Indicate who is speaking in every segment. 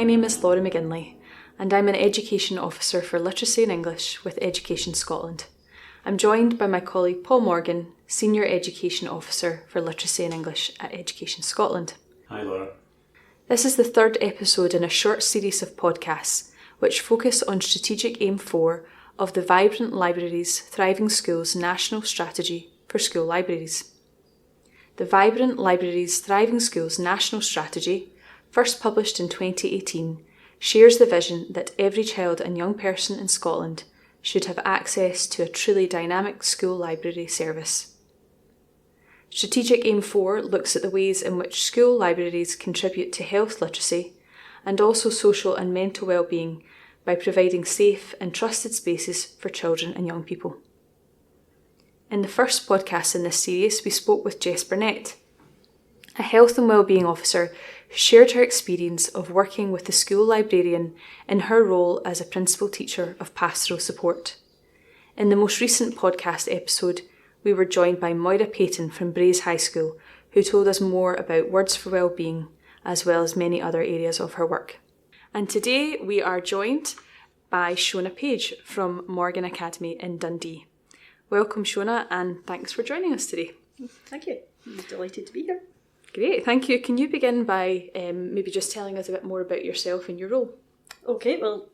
Speaker 1: my name is Laura McGinley, and I'm an Education Officer for Literacy and English with Education Scotland. I'm joined by my colleague Paul Morgan, Senior Education Officer for Literacy and English at Education Scotland.
Speaker 2: Hi Laura.
Speaker 1: This is the third episode in a short series of podcasts which focus on Strategic Aim 4 of the Vibrant Libraries, Thriving Schools National Strategy for School Libraries. The Vibrant Libraries, Thriving Schools National Strategy, first published in 2018, shares the vision that every child and young person in Scotland should have access to a truly dynamic school library service. Strategic Aim 4 looks at the ways in which school libraries contribute to health literacy and also social and mental well-being by providing safe and trusted spaces for children and young people. In the first podcast in this series, we spoke with Jess Burnett, a Health and Wellbeing officer who shared her experience of working with the school librarian in her role as a principal teacher of pastoral support. In the most recent podcast episode, we were joined by Moira Payton from Braes High School, who told us more about Words for Wellbeing, as well as many other areas of her work. And today we are joined by Shona Page from Morgan Academy in Dundee. Welcome, Shona, and thanks for joining us today.
Speaker 3: Thank you. I'm delighted to be here.
Speaker 1: Great, thank you. Can you begin by maybe just telling us a bit more about yourself and your role?
Speaker 3: Okay, well,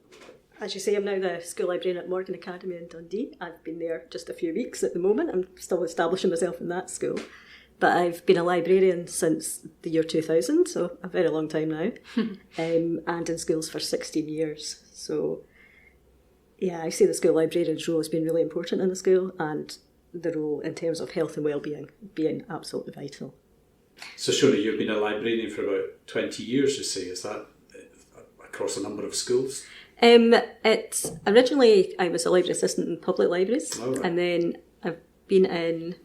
Speaker 3: as you say, I'm now the school librarian at Morgan Academy in Dundee. I've been there just a few weeks at the moment. I'm still establishing myself in that school. But I've been a librarian since the year 2000, so a very long time now, and in schools for 16 years. So, yeah, I see the school librarian's role has been really important in the school, and the role in terms of health and wellbeing being absolutely vital.
Speaker 2: So Shona, you've been a librarian for about 20 years, you say. Is that across a number of schools?
Speaker 3: It's originally I was a library assistant in public libraries,
Speaker 2: right.
Speaker 3: And then I've been in,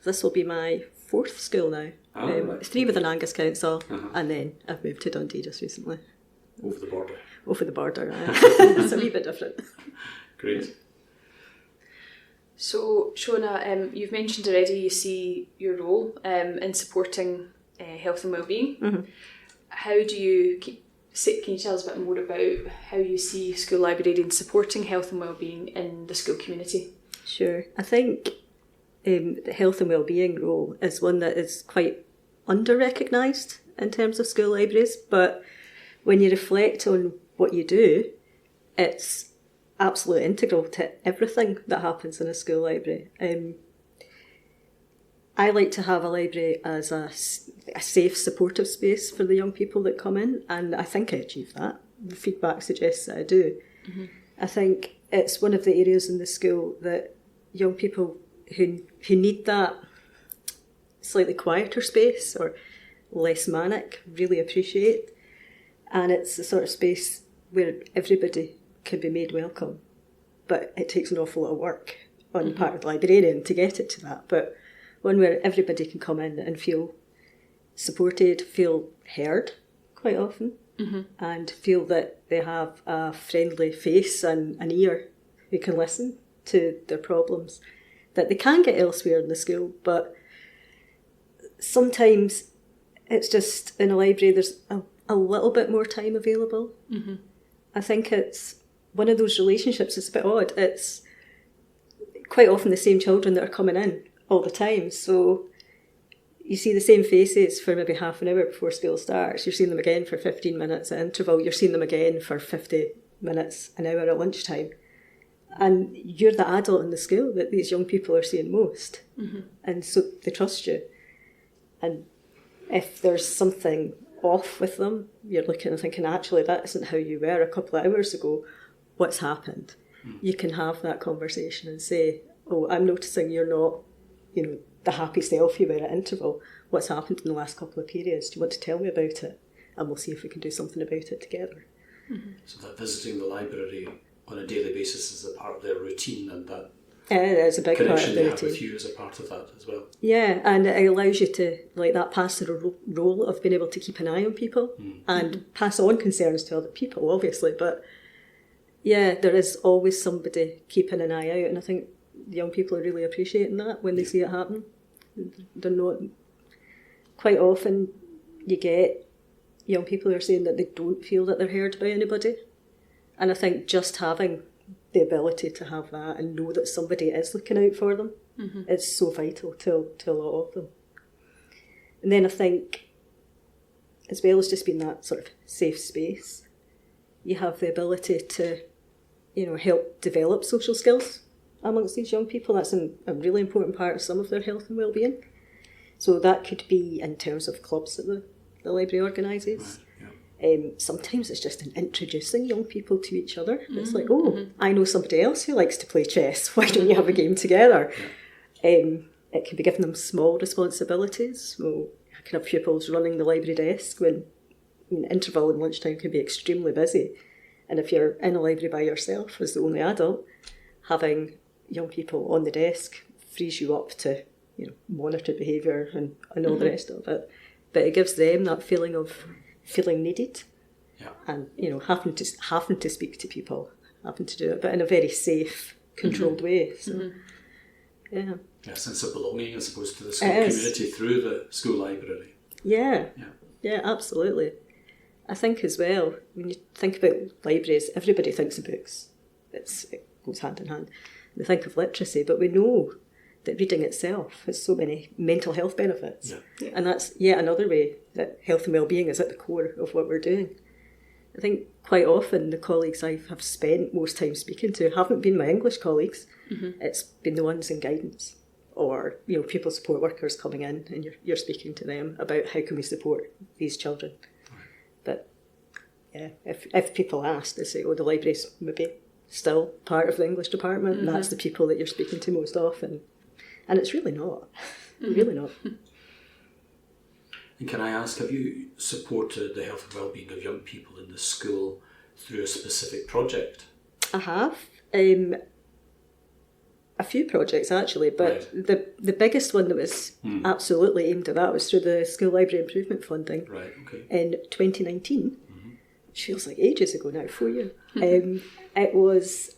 Speaker 3: this will be my fourth school now.
Speaker 2: Right.
Speaker 3: 3 with an Angus Council, and then I've moved to Dundee just recently.
Speaker 2: Over the border.
Speaker 3: Over the border, it's a wee bit different.
Speaker 2: Great.
Speaker 1: So, Shona, you've mentioned already you see your role in supporting health and wellbeing. Mm-hmm. How do you can you tell us a bit more about how you see school librarians supporting health and wellbeing in the school community?
Speaker 3: Sure. I think the health and wellbeing role is one that is quite under-recognised in terms of school libraries, but when you reflect on what you do, it's absolutely integral to everything that happens in a school library. I like to have a library as a safe, supportive space for the young people that come in, and I think I achieve that. The feedback suggests that I do. Mm-hmm. I think it's one of the areas in the school that young people who need that slightly quieter space or less manic really appreciate, and it's the sort of space where everybody can be made welcome, but it takes an awful lot of work on the part of the librarian to get it to that, but one where everybody can come in and feel supported, feel heard quite often, and feel that they have a friendly face and an ear who can listen to their problems that they can get elsewhere in the school, but sometimes it's just in a library there's a little bit more time available. Mm-hmm. I think it's one of those relationships, it's a bit odd. It's quite often the same children that are coming in all the time, so you see the same faces for maybe half an hour before school starts. You're seeing them again for 15 minutes at interval. You're seeing them again for 50 minutes, an hour at lunchtime. And you're the adult in the school that these young people are seeing most. Mm-hmm. And so they trust you. And if there's something off with them, you're looking and thinking, actually, that isn't how you were a couple of hours ago. What's happened? Mm. You can have that conversation and say, oh, I'm noticing you're not, the happy self you were at interval. What's happened in the last couple of periods? Do you want to tell me about it? And we'll see if we can do something about it together. Mm-hmm. So
Speaker 2: that visiting the library on a daily basis is a part of their routine, and that
Speaker 3: it's a big
Speaker 2: connection
Speaker 3: part of the
Speaker 2: they
Speaker 3: routine.
Speaker 2: Have with you is a part of that as well.
Speaker 3: Yeah, and it allows you to, like, that pastoral role of being able to keep an eye on people and pass on concerns to other people, obviously. But yeah, there is always somebody keeping an eye out, and I think young people are really appreciating that when they see it happen. They're not, quite often you get young people who are saying that they don't feel that they're heard by anybody. And I think just having the ability to have that and know that somebody is looking out for them is so vital to a lot of them. And then I think, as well as just being that sort of safe space, you have the ability to, help develop social skills amongst these young people. That's a really important part of some of their health and wellbeing. So that could be in terms of clubs that the library organises. Right, yeah. Sometimes it's just in introducing young people to each other. It's like, I know somebody else who likes to play chess. Why don't you have a game together? Yeah. It can be giving them small responsibilities. Well, I can have pupils running the library desk when interval and lunchtime can be extremely busy. And if you're in a library by yourself as the only adult, having young people on the desk frees you up to, monitor behaviour and all the rest of it. But it gives them that feeling of feeling needed, and having to speak to people, having to do it, but in a very safe, controlled way. So, yeah,
Speaker 2: a sense of belonging as opposed to the school community through the school library.
Speaker 3: Yeah, absolutely. I think as well, when you think about libraries, everybody thinks of books. It goes hand in hand. They think of literacy, but we know that reading itself has so many mental health benefits. Yeah. And that's yet another way that health and wellbeing is at the core of what we're doing. I think quite often the colleagues I have spent most time speaking to haven't been my English colleagues. It's been the ones in guidance, or pupil support workers coming in and you're speaking to them about how can we support these children. But yeah, if people ask, they say, the library's maybe still part of the English department, and that's the people that you're speaking to most often. And it's really not. Really not.
Speaker 2: And can I ask, have you supported the health and wellbeing of young people in the school through a specific project?
Speaker 3: I have. A few projects actually, but the biggest one that was absolutely aimed at that was through the School Library Improvement Funding in 2019. Which feels like ages ago now, 4 years. It was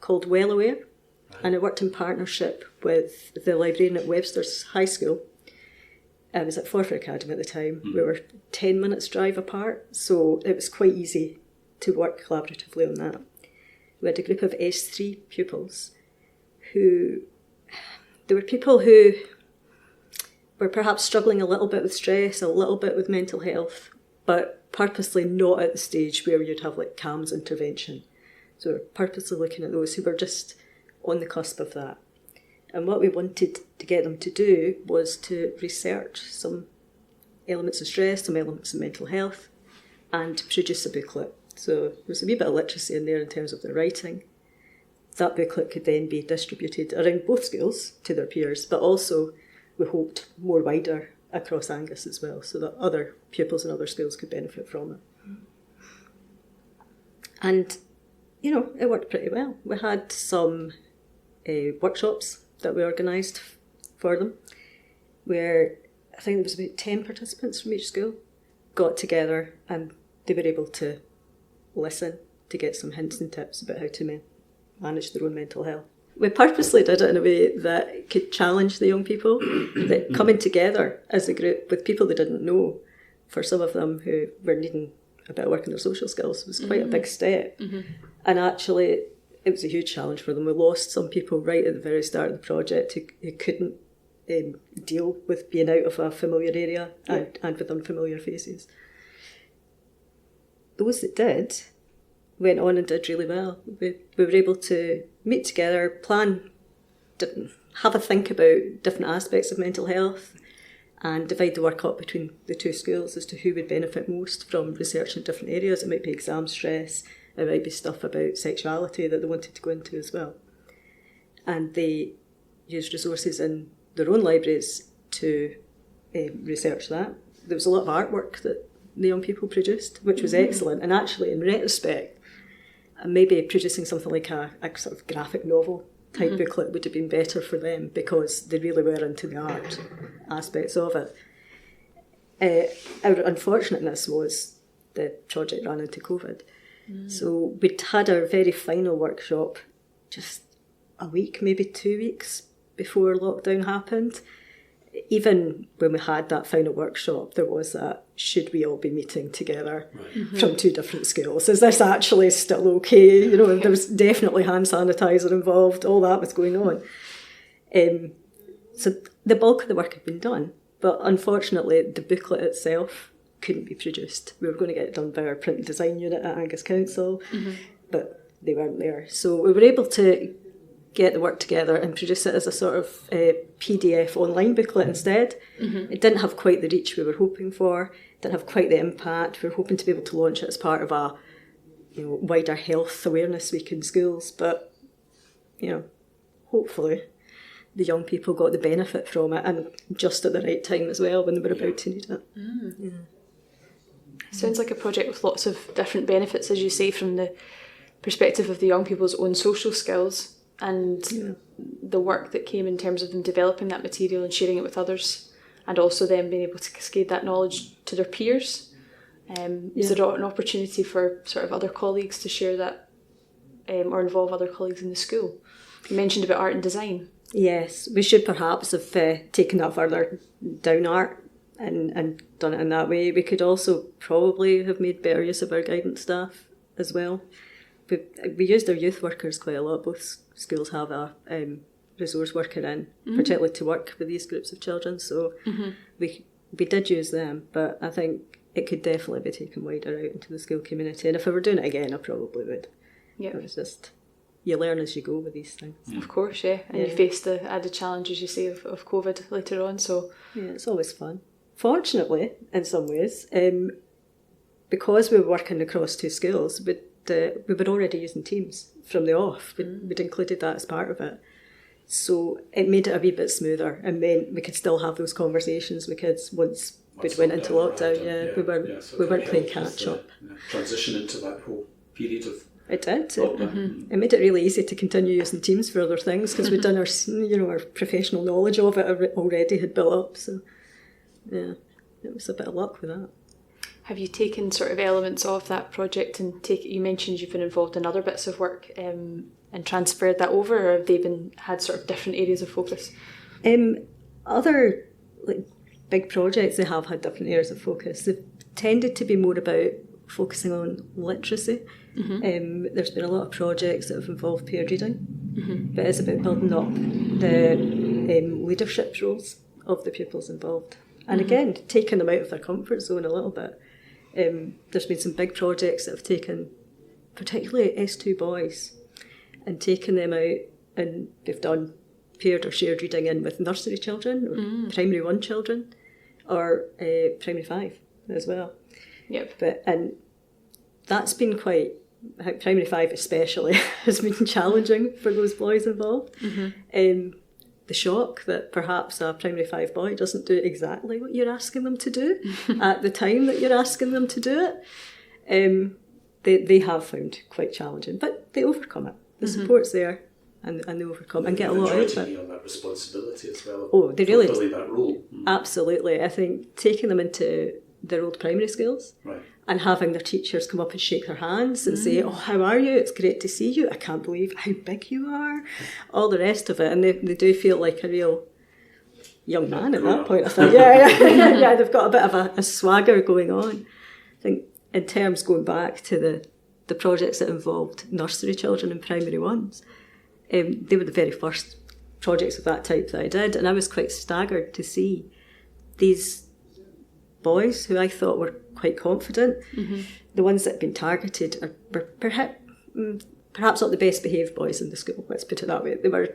Speaker 3: called Well Aware, and I worked in partnership with the librarian at Webster's High School. I was at Forfar Academy at the time. We were 10 minutes drive apart, so it was quite easy to work collaboratively on that. We had a group of S3 pupils there were people who were perhaps struggling a little bit with stress, a little bit with mental health, but purposely not at the stage where you'd have like CAMS intervention. So we're purposely looking at those who were just on the cusp of that. And what we wanted to get them to do was to research some elements of stress, some elements of mental health, and produce a booklet. So there's a wee bit of literacy in there in terms of their writing. That booklet could then be distributed around both schools to their peers, but also we hoped more wider across Angus as well, so that other pupils in other schools could benefit from it. And, it worked pretty well. We had some workshops that we organised for them, where I think there was about 10 participants from each school got together and they were able to listen to get some hints and tips about how to manage their own mental health. We purposely did it in a way that could challenge the young people, that coming together as a group with people they didn't know, for some of them who were needing a bit of work on their social skills, was quite a big step. And actually, it was a huge challenge for them. We lost some people right at the very start of the project who couldn't deal with being out of a familiar area and with unfamiliar faces. Those that did went on and did really well. We were able to meet together, have a think about different aspects of mental health, and divide the work up between the two schools as to who would benefit most from research in different areas. It might be exam stress, it might be stuff about sexuality that they wanted to go into as well. And they used resources in their own libraries to research that. There was a lot of artwork that the young people produced, which was excellent. And actually, in retrospect, maybe producing something like a sort of graphic novel type booklet would have been better for them, because they really were into the art aspects of it. Our unfortunateness was the project ran into COVID. So we'd had our very final workshop just a week, maybe 2 weeks before lockdown happened. even when we had that final workshop, there was that, should we all be meeting together from 2 different schools? Is this actually still okay? You know, there was definitely hand sanitizer involved, all that was going on. So the bulk of the work had been done, but unfortunately the booklet itself couldn't be produced. We were going to get it done by our print and design unit at Angus Council, but they weren't there. So we were able to get the work together and produce it as a sort of PDF online booklet instead. It didn't have quite the reach we were hoping for, didn't have quite the impact. We were hoping to be able to launch it as part of a wider health awareness week in schools, but hopefully the young people got the benefit from it, and just at the right time as well when they were about to need it.
Speaker 1: Sounds like a project with lots of different benefits, as you say, from the perspective of the young people's own social skills and the work that came in terms of them developing that material and sharing it with others, and also them being able to cascade that knowledge to their peers. Is there an opportunity for sort of other colleagues to share that or involve other colleagues in the school? You mentioned about art and design.
Speaker 3: Yes, we should perhaps have taken that further down art and done it in that way. We could also probably have made better use of our guidance staff as well. We used our youth workers quite a lot. Both schools have a resource worker in, particularly to work with these groups of children. So we did use them, but I think it could definitely be taken wider out into the school community. And if I were doing it again, I probably would. Yeah, it was just, you learn as you go with these things.
Speaker 1: Of course, yeah. And you face the added challenge, as you say, of COVID later on. So
Speaker 3: yeah, it's always fun. Fortunately, in some ways, because we were working across 2 schools, we were already using Teams from the off. We'd included that as part of it. So it made it a wee bit smoother, and then we could still have those conversations with kids once we went into lockdown. We weren't playing catch up.
Speaker 2: Transition into that whole period of
Speaker 3: it did. It made it really easy to continue using Teams for other things, because we'd done our professional knowledge of it already had built up. So yeah, it was a bit of luck with that.
Speaker 1: Have you taken sort of elements of that project and you mentioned you've been involved in other bits of work and transferred that over, or have they had sort of different areas of focus?
Speaker 3: Other big projects, they have had different areas of focus. They've tended to be more about focusing on literacy. There's been a lot of projects that have involved peer reading, but it's about building up the leadership roles of the pupils involved. And again, taking them out of their comfort zone a little bit. There's been some big projects that have taken, particularly S2 boys, and taken them out, and they've done paired or shared reading in with nursery children, or primary 1 children, or primary 5 as well.
Speaker 1: Yep.
Speaker 3: And that's been quite, primary 5 especially, has been challenging for those boys involved. The shock that perhaps a primary 5 boy doesn't do exactly what you're asking them to do at the time that you're asking them to do it, they have found quite challenging, but they overcome it. The support's there, and they overcome and get a lot out of it.
Speaker 2: On that responsibility as well.
Speaker 3: Oh, they really
Speaker 2: fulfill that role.
Speaker 3: Absolutely. I think taking them into their old primary schools, and having their teachers come up and shake their hands and say, "Oh, how are you? It's great to see you. I can't believe how big you are." All the rest of it, and they do feel like a real young man at that point. I think, yeah, they've got a bit of a swagger going on. I think in terms going back to the projects that involved nursery children and primary 1s, they were the very first projects of that type that I did, and I was quite staggered to see these boys who I thought were quite confident. The ones that had been targeted were perhaps not the best behaved boys in the school, let's put it that way. They were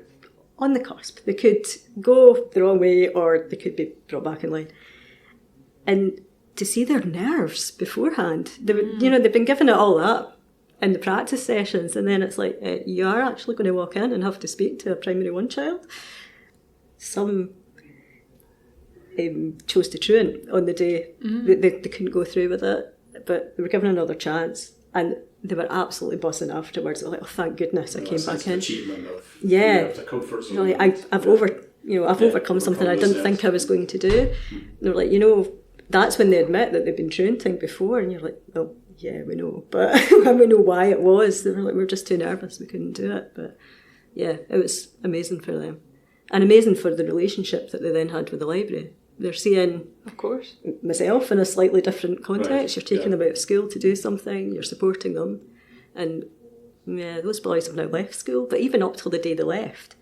Speaker 3: on the cusp. They could go the wrong way, or they could be brought back in line. And to see their nerves beforehand, they've been given it all up in the practice sessions, and then it's like, you are actually going to walk in and have to speak to a primary 1 child. Some chose to truant on the day. They couldn't go through with it, but they were given another chance, and they were absolutely buzzing afterwards. They're like, "Oh, thank goodness I came back in."
Speaker 2: Achievement of the comfort zone.
Speaker 3: Really, I've overcome something I didn't think I was going to do. And they're like, that's when they admit that they've been truanting before, and you're like, "Well, yeah, we know," but when we know why it was, they were like, "We're just too nervous, we couldn't do it." But yeah, it was amazing for them. And amazing for the relationship that they then had with the library. They're seeing,
Speaker 1: of course,
Speaker 3: myself in a slightly different context.
Speaker 2: Right.
Speaker 3: You're taking them out of school to do something, you're supporting them. And yeah, those boys have now left school, but even up till the day they left,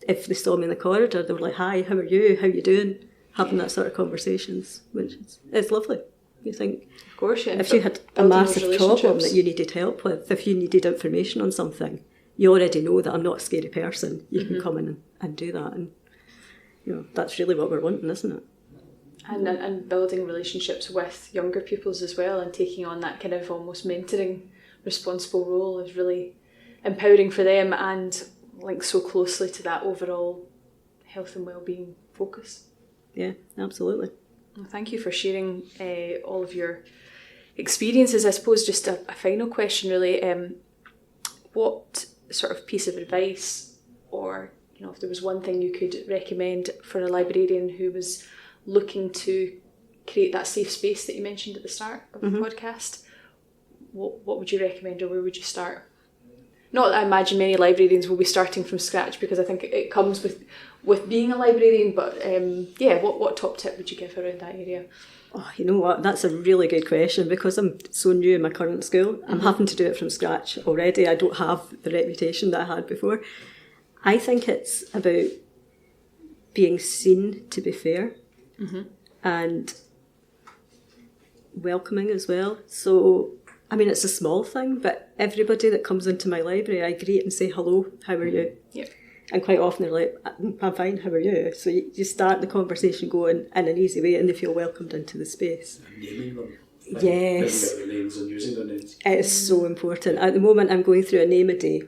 Speaker 3: if they saw me in the corridor, they were like, "Hi, how are you? How are you doing?" Having that sort of conversations, which is lovely. You think,
Speaker 1: of course, yeah.
Speaker 3: If you had a massive problem that you needed help with, if you needed information on something, you already know that I'm not a scary person. You can come in and do that, and that's really what we're wanting, isn't it?
Speaker 1: And building relationships with younger pupils as well, and taking on that kind of almost mentoring responsible role is really empowering for them and links so closely to that overall health and wellbeing focus.
Speaker 3: Yeah, absolutely.
Speaker 1: Well, thank you for sharing all of your experiences. I suppose just a final question really, what sort of piece of advice, or if there was one thing you could recommend for a librarian who was looking to create that safe space that you mentioned at the start of the podcast, what would you recommend, or where would you start? Not that I imagine many librarians will be starting from scratch, because I think it comes with being a librarian, but what top tip would you give around that area?
Speaker 3: Oh, you know what? That's a really good question, because I'm so new in my current school. I'm having to do it from scratch already. I don't have the reputation that I had before. I think it's about being seen, to be fair, and welcoming as well. So, I mean, it's a small thing, but everybody that comes into my library, I greet and say, "Hello, how are you?"
Speaker 1: Yep.
Speaker 3: And quite often they're like, "I'm fine, how are you?" So you start the conversation going in an easy way, and they feel welcomed into the space.
Speaker 2: And naming them.
Speaker 3: Yes.
Speaker 2: Their names and using their names.
Speaker 3: It is so important. At the moment, I'm going through a name a day,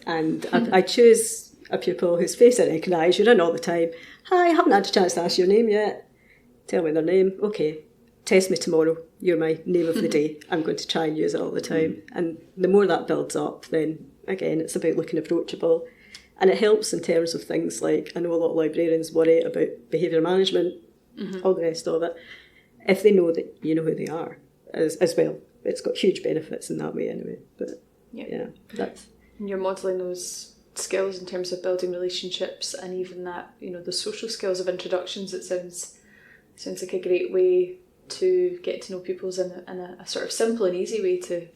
Speaker 3: and I choose a pupil whose face I recognise. You're in all the time. "Hi, I haven't had a chance to ask your name yet." Tell me their name. Okay. Test me tomorrow. You're my name of the day. I'm going to try and use it all the time. And the more that builds up, then again, it's about looking approachable. And it helps in terms of things like, I know a lot of librarians worry about behaviour management, all the rest of it. If they know that you know who they are as well, it's got huge benefits in that way anyway. But that's...
Speaker 1: And you're modelling those skills in terms of building relationships, and even that, the social skills of introductions. It sounds like a great way to get to know pupils in a sort of simple and easy way to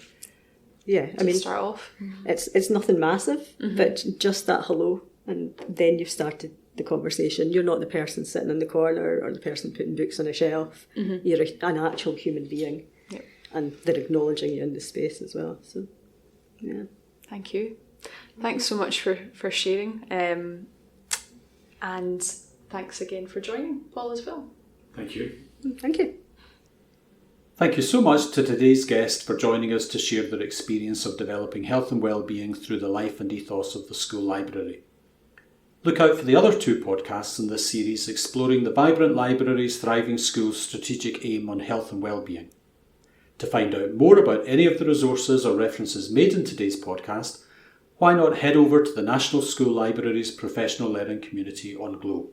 Speaker 1: start off.
Speaker 3: It's nothing massive, but just that hello, and then you've started the conversation. You're not the person sitting in the corner or the person putting books on a shelf. You're an actual human being, and they're acknowledging you in the space as well. So, yeah.
Speaker 1: Thank you. Thanks so much for sharing, and thanks again for joining, Paul, as well.
Speaker 2: Thank you.
Speaker 3: Thank you.
Speaker 2: Thank you so much to today's guest for joining us to share their experience of developing health and wellbeing through the life and ethos of the school library. Look out for the other 2 podcasts in this series exploring the Vibrant Libraries, Thriving Schools strategic aim on health and wellbeing. To find out more about any of the resources or references made in today's podcast, why not head over to the National School Libraries Professional Learning Community on Glow.